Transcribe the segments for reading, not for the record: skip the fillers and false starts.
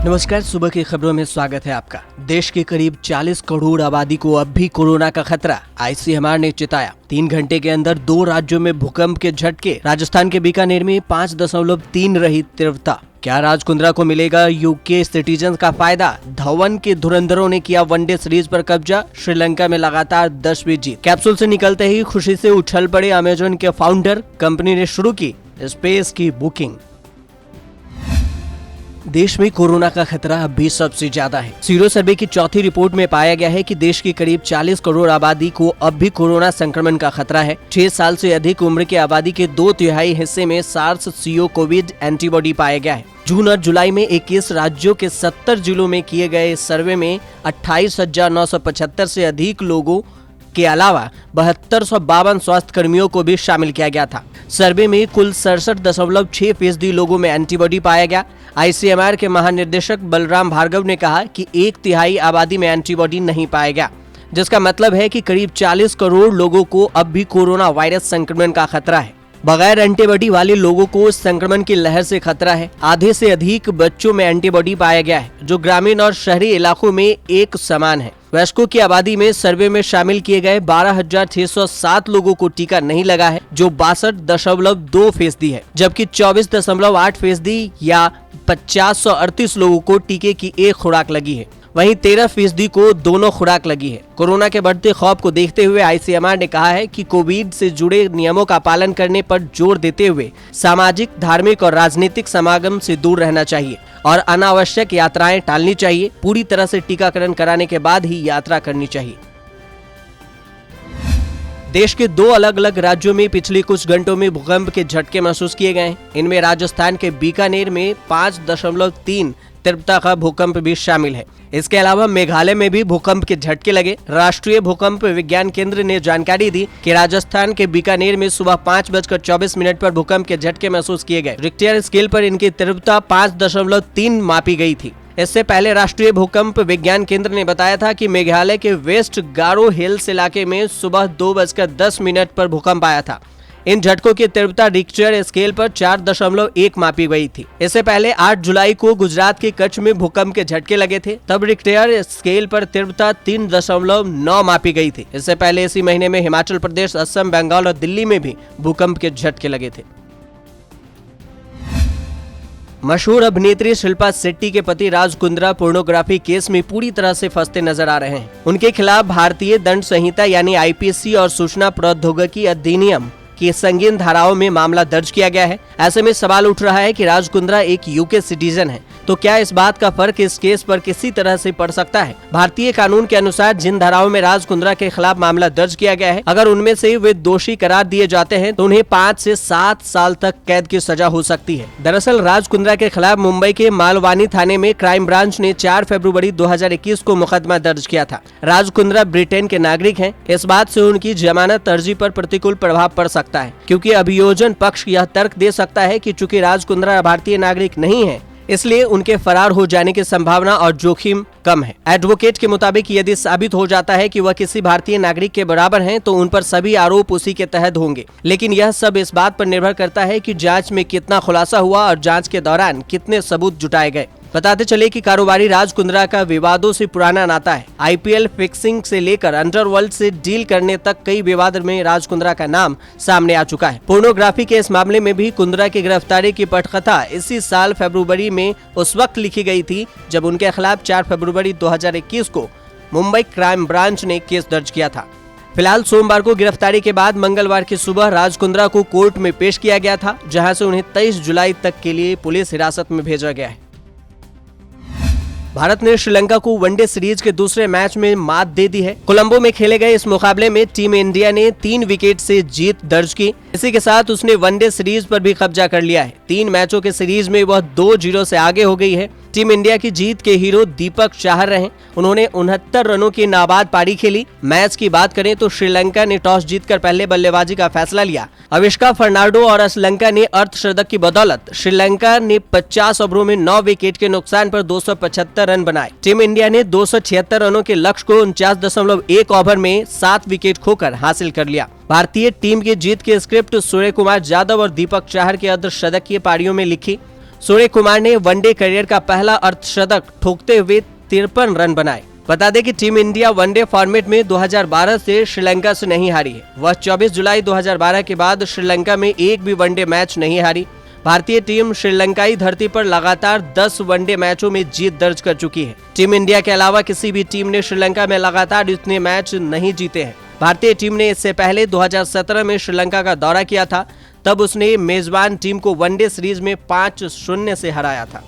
नमस्कार, सुबह की खबरों में स्वागत है आपका। देश के करीब 40 करोड़ आबादी को अब भी कोरोना का खतरा, आईसीएमआर ने चिताया। 3 घंटे के अंदर 2 राज्यों में भूकंप के झटके। राजस्थान के बीकानेर में 5.3 रही तीव्रता। क्या राज कुंद्रा को मिलेगा यूके सिटीजन का फायदा? धवन के धुरंधरों ने किया वनडे सीरीज पर कब्जा। श्रीलंका में लगातार 10वीं जीत। कैप्सूल से निकलते ही खुशी से उछल पड़े अमेजन के फाउंडर। कंपनी ने शुरू की स्पेस की बुकिंग। देश में कोरोना का खतरा अब भी सबसे ज्यादा है। सीरो सर्वे की चौथी रिपोर्ट में पाया गया है कि देश की करीब 40 करोड़ आबादी को अब भी कोरोना संक्रमण का खतरा है। 6 साल से अधिक उम्र के आबादी के 2/3 हिस्से में सार्स-सीओ कोविड एंटीबॉडी पाया गया है। जून और जुलाई में 21 राज्यों के 70 जिलों में किए गए सर्वे में 28,975 से अधिक लोगों के अलावा 7252 स्वास्थ्य कर्मियों को भी शामिल किया गया था। सर्वे में कुल 67.6% लोगों में एंटीबॉडी पाया गया। आईसीएमआर के महानिदेशक बलराम भार्गव ने कहा कि 1/3 आबादी में एंटीबॉडी नहीं पाया गया, जिसका मतलब है कि करीब 40 करोड़ लोगों को अब भी कोरोना वायरस संक्रमण का खतरा है। बगैर एंटीबॉडी वाले लोगों को संक्रमण की लहर से खतरा है। आधे से अधिक बच्चों में एंटीबॉडी पाया गया है, जो ग्रामीण और शहरी इलाकों में एक समान है। वयस्कों की आबादी में सर्वे में शामिल किए गए 12,607 लोगों को टीका नहीं लगा है, जो 62.2% है, जबकि 24.8% या 538 लोगों को टीके की एक खुराक लगी है। वहीं 13% को दोनों खुराक लगी है। कोरोना के बढ़ते खौफ को देखते हुए आईसीएमआर ने कहा है कि कोविड से जुड़े नियमों का पालन करने पर जोर देते हुए सामाजिक, धार्मिक और राजनीतिक समागम से दूर रहना चाहिए और अनावश्यक यात्राएं टालनी चाहिए। पूरी तरह से टीकाकरण कराने के बाद ही यात्रा करनी चाहिए। देश के 2 अलग अलग राज्यों में पिछले कुछ घंटों में भूकंप के झटके महसूस किए गए हैं। इनमें राजस्थान के बीकानेर में 5.3 तीव्रता का भूकंप भी शामिल है। इसके अलावा मेघालय में भी भूकंप के झटके लगे। राष्ट्रीय भूकंप विज्ञान केंद्र ने जानकारी दी कि राजस्थान के बीकानेर में सुबह 5:24 पर भूकंप के झटके महसूस किए गए। रिक्टर स्केल पर इनकी तीव्रता 5.3 मापी गई थी। इससे पहले राष्ट्रीय भूकंप विज्ञान केंद्र ने बताया था कि मेघालय के वेस्ट गारो हिल्स इलाके में सुबह 2:10 पर भूकंप आया था। इन झटकों की तीव्रता रिक्टर स्केल पर 4.1 मापी गई थी। इससे पहले 8 जुलाई को गुजरात के कच्छ में भूकंप के झटके लगे थे, तब रिक्टर स्केल पर तीव्रता 3.9 मापी गई थी। इससे पहले इसी महीने में हिमाचल प्रदेश, असम, बंगाल और दिल्ली में भी भूकंप के झटके लगे थे। मशहूर अभिनेत्री शिल्पा शेट्टी के पति राज कुंद्रा पोर्नोग्राफी केस में पूरी तरह से फंसते नजर आ रहे हैं। उनके खिलाफ भारतीय दंड संहिता यानी आईपीसी और सूचना प्रौद्योगिकी अधिनियम की संगीन धाराओं में मामला दर्ज किया गया है। ऐसे में सवाल उठ रहा है कि राज कुंद्रा एक यूके सिटीजन है, तो क्या इस बात का फर्क इस केस पर किसी तरह से पड़ सकता है? भारतीय कानून के अनुसार जिन धाराओं में राज कुंद्रा के खिलाफ मामला दर्ज किया गया है, अगर उनमें से वे दोषी करार दिए जाते हैं तो उन्हें 5 से 7 साल तक कैद की सजा हो सकती है। दरअसल राज कुंद्रा के खिलाफ मुंबई के मालवानी थाने में क्राइम ब्रांच ने 4 फरवरी 2021 को मुकदमा दर्ज किया था। राज कुंद्रा ब्रिटेन के नागरिक हैं। इस बात से उनकी जमानत अर्जी पर प्रतिकूल प्रभाव पड़ सकता है, क्योंकि अभियोजन पक्ष यह तर्क दे सकता है कि चूंकि राज कुंद्रा भारतीय नागरिक नहीं है, इसलिए उनके फरार हो जाने की संभावना और जोखिम कम है। एडवोकेट के मुताबिक यदि साबित हो जाता है कि वह किसी भारतीय नागरिक के बराबर हैं, तो उन पर सभी आरोप उसी के तहत होंगे। लेकिन यह सब इस बात पर निर्भर करता है कि जांच में कितना खुलासा हुआ और जांच के दौरान कितने सबूत जुटाए गए। बताते चले कि कारोबारी राज कुंद्रा का विवादों से पुराना नाता है। आईपीएल फिक्सिंग से लेकर अंडरवर्ल्ड से डील करने तक कई विवाद में राज कुंद्रा का नाम सामने आ चुका है। पोर्नोग्राफी के इस मामले में भी कुंद्रा की गिरफ्तारी की पटकथा इसी साल फरवरी में उस वक्त लिखी गई थी जब उनके खिलाफ 4 फरवरी 2021 को मुंबई क्राइम ब्रांच ने केस दर्ज किया था। फिलहाल सोमवार को गिरफ्तारी के बाद मंगलवार की सुबह राज कुंद्रा को कोर्ट में पेश किया गया था, जहां से उन्हें 23 जुलाई तक के लिए पुलिस हिरासत में भेजा गया है। भारत ने श्रीलंका को वनडे सीरीज के दूसरे मैच में मात दे दी है। कोलंबो में खेले गए इस मुकाबले में टीम इंडिया ने 3 विकेट से जीत दर्ज की। इसी के साथ उसने वनडे सीरीज पर भी कब्जा कर लिया है। 3 मैचों के सीरीज में वह 2-0 से आगे हो गई है। टीम इंडिया की जीत के हीरो दीपक चाहर रहे। उन्होंने 69 रनों की नाबाद पारी खेली। मैच की बात करें तो श्रीलंका ने टॉस जीतकर पहले बल्लेबाजी का फैसला लिया। अविष्का फर्नांडो और श्रीलंका ने अर्धशतक की बदौलत श्रीलंका ने 50 ओवरों में 9 विकेट के नुकसान पर 275 रन बनाए। टीम इंडिया ने 276 रनों के लक्ष्य को 49.1 ओवर में 7 विकेट खोकर हासिल कर लिया। भारतीय टीम की जीत की स्क्रिप्ट सूर्य कुमार यादव और दीपक चाहर के अर्धशतकीय पारियों में लिखी। सूर्य कुमार ने वनडे करियर का पहला अर्धशतक ठोकते हुए 53 रन बनाए। बता दें कि टीम इंडिया वनडे फॉर्मेट में 2012 से श्रीलंका से नहीं हारी है। वह 24 जुलाई 2012 के बाद श्रीलंका में एक भी वनडे मैच नहीं हारी। भारतीय टीम श्रीलंकाई धरती पर लगातार 10 वनडे मैचों में जीत दर्ज कर चुकी है। टीम इंडिया के अलावा किसी भी टीम ने श्रीलंका में लगातार इतने मैच नहीं जीते हैं। भारतीय टीम ने इससे पहले 2017 में श्रीलंका का दौरा किया था, तब उसने मेजबान टीम को वनडे सीरीज में 5-0 से हराया था।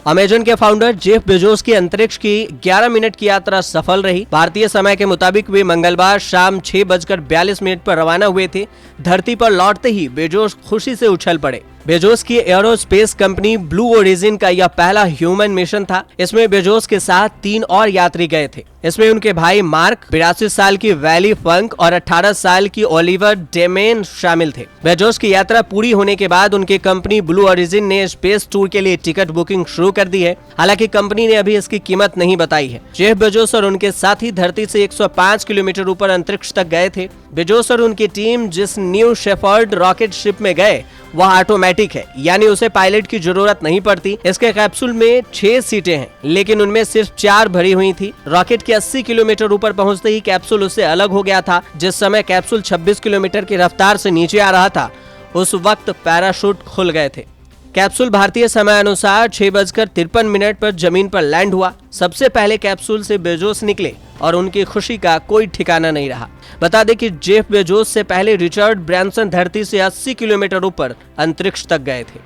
अमेजन के फाउंडर जेफ बेजोस की अंतरिक्ष की 11 मिनट की यात्रा सफल रही। भारतीय समय के मुताबिक वे मंगलवार शाम 6:42 पर रवाना हुए थे। धरती पर लौटते ही बेजोस खुशी से उछल पड़े। बेजोस की एरोस्पेस कंपनी ब्लू ओरिजिन का यह पहला ह्यूमन मिशन था। इसमें बेजोस के साथ 3 और यात्री गए थे। इसमें उनके भाई मार्क, 82 साल की वैली फंक और 18 साल की ओलिवर डेमेन शामिल थे। बेजोस की यात्रा पूरी होने के बाद उनकी कंपनी ब्लू ओरिजिन ने स्पेस टूर के लिए टिकट बुकिंग शुरू कर दी है। हालांकि कंपनी ने अभी इसकी कीमत नहीं बताई है। जेफ बेजोस और उनके साथी धरती से 105 किलोमीटर ऊपर अंतरिक्ष तक गए थे। बेजोस और उनकी टीम जिस न्यू शेफर्ड रॉकेट शिप में गए वह ऑटोमेटिक है, यानी उसे पायलट की जरूरत नहीं पड़ती। इसके कैप्सूल में 6 सीटें हैं, लेकिन उनमें सिर्फ 4 भरी हुई थी। रॉकेट के 80 किलोमीटर ऊपर पहुंचते ही कैप्सूल उससे अलग हो गया था। जिस समय कैप्सूल 26 किलोमीटर की रफ्तार से नीचे आ रहा था, उस वक्त पैराशूट खुल गए थे। कैप्सूल भारतीय समय अनुसार 6:53 पर जमीन पर लैंड हुआ। सबसे पहले कैप्सूल से बेजोस निकले और उनकी खुशी का कोई ठिकाना नहीं रहा। बता दें कि जेफ बेजोस से पहले रिचर्ड ब्रैंसन धरती से 80 किलोमीटर ऊपर अंतरिक्ष तक गए थे।